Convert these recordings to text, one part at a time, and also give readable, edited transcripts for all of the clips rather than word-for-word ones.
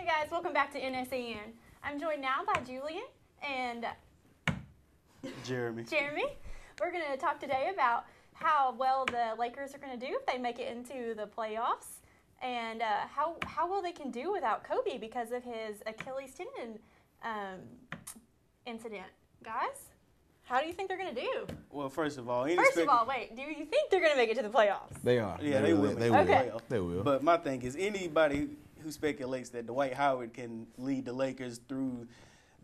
guys, welcome back to NSEN. I'm joined now by Julian and Jeremy. We're going to talk today about how well the Lakers are going to do if they make it into the playoffs, and how well they can do without Kobe because of his Achilles tendon incident. Guys, how do you think they're going to do? Well, first of all, wait, do you think they're going to make it to the playoffs? They are. Yeah, they will. They will. Okay. They will. But my thing is, anybody who speculates that Dwight Howard can lead the Lakers through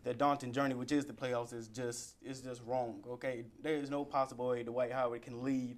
the daunting journey, which is the playoffs, is just wrong. Okay, there is no possible way Dwight Howard can lead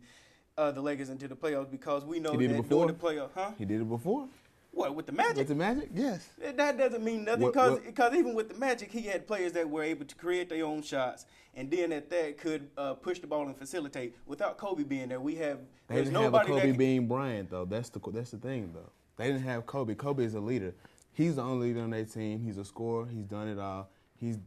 the Lakers into the playoffs because we know that during the playoffs, He did it before. What, with the Magic? With the Magic, yes. That doesn't mean nothing because even with the Magic, he had players that were able to create their own shots and then at that could push the ball and facilitate. Without Kobe being there, They didn't have a Kobe being Bryant though. That's the thing though. They didn't have Kobe. Kobe is a leader. He's the only leader on their team. He's a scorer. He's done it all. He's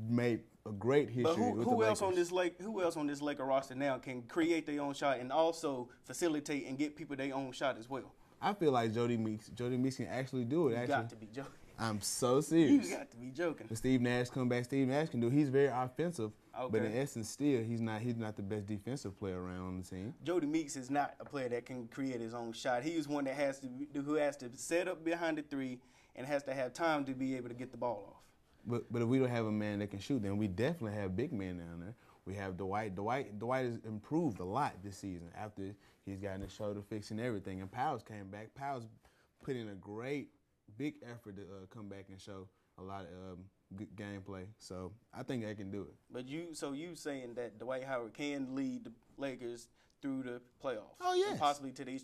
made a great history. But with who the else Lakers. who else on this Laker roster now can create their own shot and also facilitate and get people their own shot as well? I feel like Jody Meeks can actually do it. You actually. got to be joking. I'm so serious. You got to be joking. When Steve Nash come back, Steve Nash can do. He's very offensive, Okay. but in essence, still he's not the best defensive player around on the team. Jody Meeks is not a player that can create his own shot. He is one that has to set up behind the three and has to have time to be able to get the ball off. But if we don't have a man that can shoot, then we definitely have big men down there. We have Dwight. Dwight has improved a lot this season after he's gotten his shoulder fixed and everything. And Powell's came back. Powell's put in a great, big effort to come back and show a lot of good gameplay. So I think they can do it. But you saying that Dwight Howard can lead the Lakers through the playoffs? Oh, yes. And possibly to the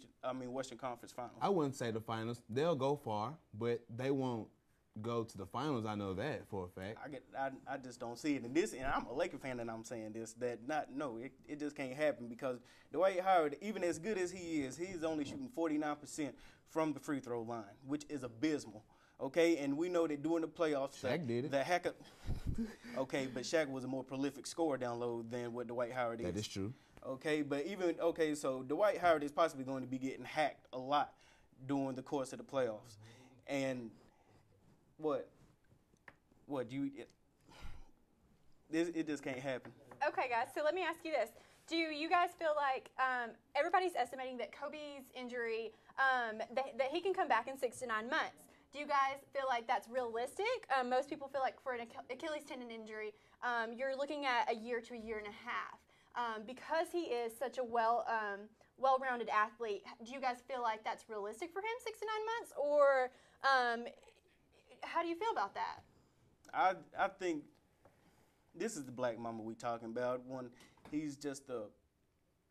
Western Conference Finals. I wouldn't say the finals. They'll go far, but they won't go to the finals. I know that for a fact. I just don't see it. And I'm a Laker fan, and I'm saying this it just can't happen because Dwight Howard, even as good as he is, he's only shooting 49% from the free throw line, which is abysmal. Okay, and we know that during the playoffs, Shaq did it. Okay, but Shaq was a more prolific scorer down low than what Dwight Howard is. That is true. Okay, but so Dwight Howard is possibly going to be getting hacked a lot during the course of the playoffs, and what do it just can't happen. Okay, guys, so let me ask you this. Do you guys feel like everybody's estimating that Kobe's injury, that he can come back in 6 to 9 months? Do you guys feel like that's realistic? Most people feel like for an Achilles tendon injury, you're looking at a year to a year and a half. Because he is such a well-rounded athlete, do you guys feel like that's realistic for him, 6 to 9 months? Or how do you feel about that? I think this is the black mama we talking about. One, he's just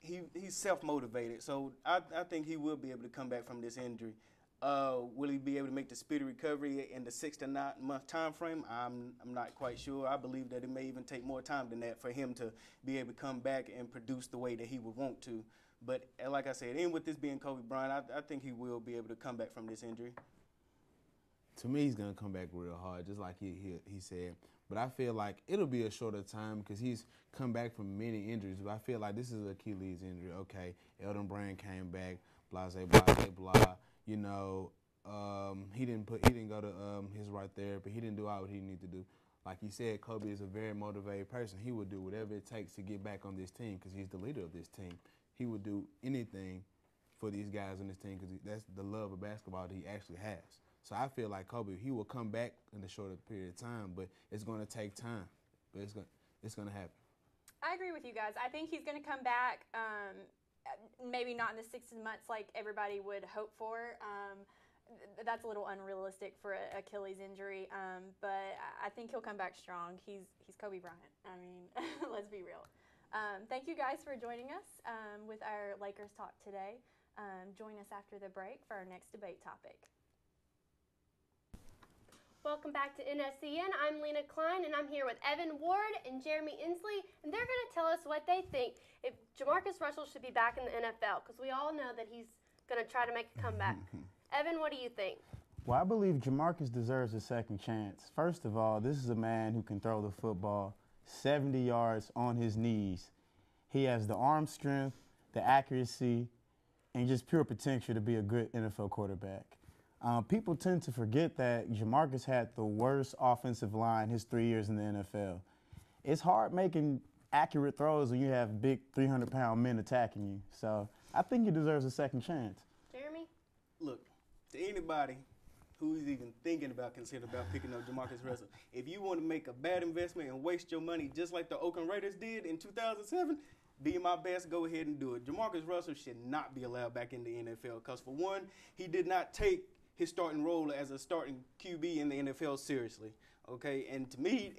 he's self-motivated. So I think he will be able to come back from this injury. Will he be able to make the speedy recovery in the 6 to 9 month time frame? I'm not quite sure. I believe that it may even take more time than that for him to be able to come back and produce the way that he would want to. But like I said, even with this being Kobe Bryant, I think he will be able to come back from this injury. To me, he's going to come back real hard, just like he said. But I feel like it'll be a shorter time because he's come back from many injuries. But I feel like this is an Achilles injury. Okay, Elton Brand came back, blah, blah, blah. You know, he didn't go to his right therapy. He didn't do all what he needed to do. Like he said, Kobe is a very motivated person. He would do whatever it takes to get back on this team because he's the leader of this team. He would do anything for these guys on this team because that's the love of basketball that he actually has. So I feel like Kobe, he will come back in a shorter period of time, but it's going to take time. But it's going to happen. I agree with you guys. I think he's going to come back, maybe not in the 6 months like everybody would hope for. That's a little unrealistic for an Achilles injury, but I think he'll come back strong. He's Kobe Bryant. I mean, let's be real. Thank you guys for joining us with our Lakers talk today. Join us after the break for our next debate topic. Welcome back to NSEN. I'm Lena Klein, and I'm here with Evan Ward and Jeremy Inslee, and they're going to tell us what they think if Jamarcus Russell should be back in the NFL, because we all know that he's going to try to make a comeback. Evan, what do you think? Well, I believe Jamarcus deserves a second chance. First of all, this is a man who can throw the football 70 yards on his knees. He has the arm strength, the accuracy, and just pure potential to be a good NFL quarterback. People tend to forget that Jamarcus had the worst offensive line his 3 years in the NFL. It's hard making accurate throws when you have big 300-pound men attacking you. So I think he deserves a second chance. Jeremy? Look, to anybody who's even thinking about, considering about picking up Jamarcus Russell, if you want to make a bad investment and waste your money just like the Oakland Raiders did in 2007, be my best, go ahead and do it. Jamarcus Russell should not be allowed back in the NFL because, for one, he did not take his starting role as a starting QB in the NFL seriously, okay? And to me,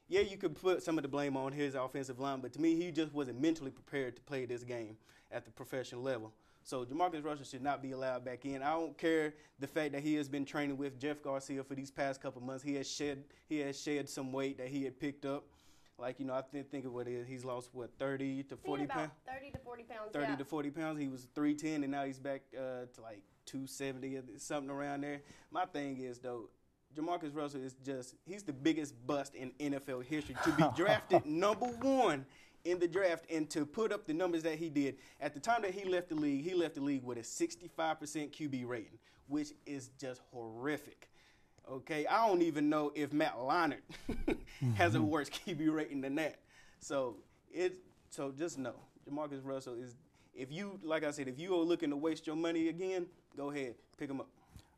yeah, you could put some of the blame on his offensive line, but to me, he just wasn't mentally prepared to play this game at the professional level. So Jamarcus Russell should not be allowed back in. I don't care the fact that he has been training with Jeff Garcia for these past couple months. He has shed some weight that he had picked up. Like, I think of what it is. He's lost, 30 to 40 pounds? 30 to 40 pounds, 30 to 40 pounds. He was 310, and now he's back to like 270 or something around there. My thing is, though, Jamarcus Russell he's the biggest bust in NFL history. To be drafted number 1 in the draft and to put up the numbers that he did. At the time that he left the league with a 65% QB rating, which is just horrific. Okay, I don't even know if Matt Leinart has a worse QB rating than that. So just know, Jamarcus Russell is, if you are looking to waste your money again, go ahead, pick him up.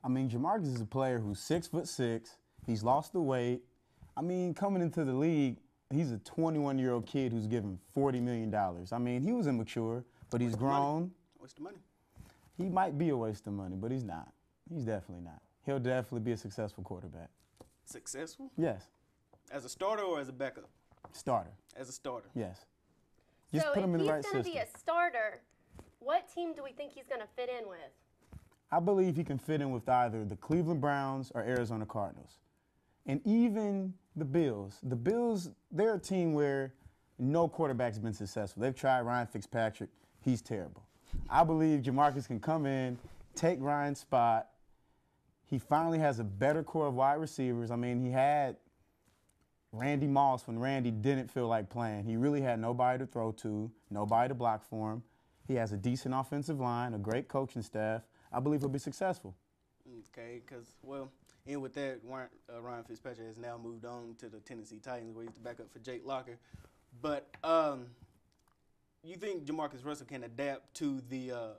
I mean, Jamarcus is a player who's 6'6". He's lost the weight. I mean, coming into the league, he's a 21-year-old kid who's given $40 million. I mean, he was immature, but he's grown. Waste of money. He might be a waste of money, but he's not. He's definitely not. He'll definitely be a successful quarterback. Successful? Yes. As a starter or as a backup? Starter. As a starter. Yes. Just put him in the right system. So if he's going to be a starter, what team do we think he's going to fit in with? I believe he can fit in with either the Cleveland Browns or Arizona Cardinals. And even the Bills. The Bills, they're a team where no quarterback's been successful. They've tried Ryan Fitzpatrick. He's terrible. I believe Jamarcus can come in, take Ryan's spot. He finally has a better core of wide receivers. I mean, he had Randy Moss when Randy didn't feel like playing. He really had nobody to throw to, nobody to block for him. He has a decent offensive line, a great coaching staff. I believe he'll be successful. Okay, because, and with that, Ryan Fitzpatrick has now moved on to the Tennessee Titans, where he's the backup for Jake Locker. But you think Jamarcus Russell can adapt to the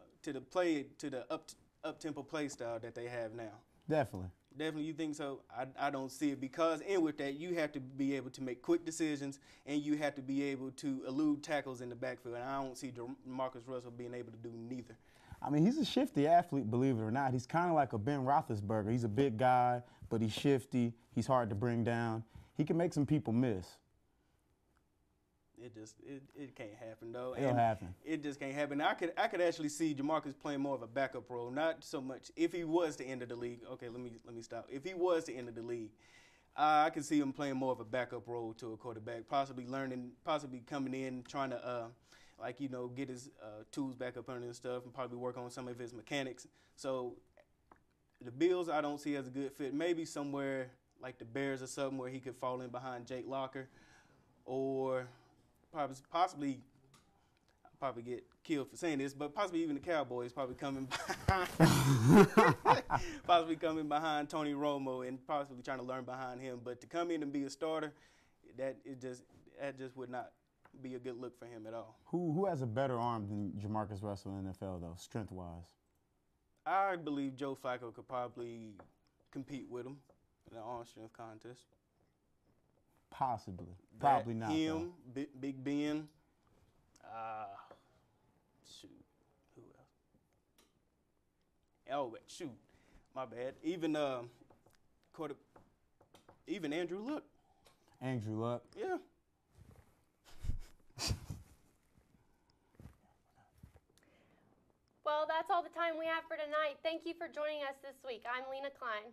up-tempo play style that they have now? Definitely. Definitely, you think so? I don't see it because, and with that, you have to be able to make quick decisions and you have to be able to elude tackles in the backfield. And I don't see Jamarcus Russell being able to do neither. I mean, he's a shifty athlete, believe it or not. He's kind of like a Ben Roethlisberger. He's a big guy, but he's shifty. He's hard to bring down. He can make some people miss. It can't happen though. It'll happen. It just can't happen. I could actually see Jamarcus playing more of a backup role, not so much if he was to enter the league. Okay, let me stop. If he was to enter the league, I could see him playing more of a backup role to a quarterback, possibly coming in, trying to get his tools back up under and stuff, and probably work on some of his mechanics. So the Bills, I don't see as a good fit. Maybe somewhere like the Bears or something where he could fall in behind Jake Locker, or possibly get killed for saying this, but possibly even the Cowboys probably coming behind Tony Romo and possibly trying to learn behind him. But to come in and be a starter, that just would not be a good look for him at all. Who has a better arm than Jamarcus Russell in the NFL though, strength-wise? I believe Joe Flacco could probably compete with him in an arm strength contest. Possibly. Probably not. Him, Big Ben. Shoot. Who else? Oh, shoot. My bad. Even Andrew Luck. Andrew Luck? Yeah. Well, that's all the time we have for tonight. Thank you for joining us this week. I'm Lena Klein.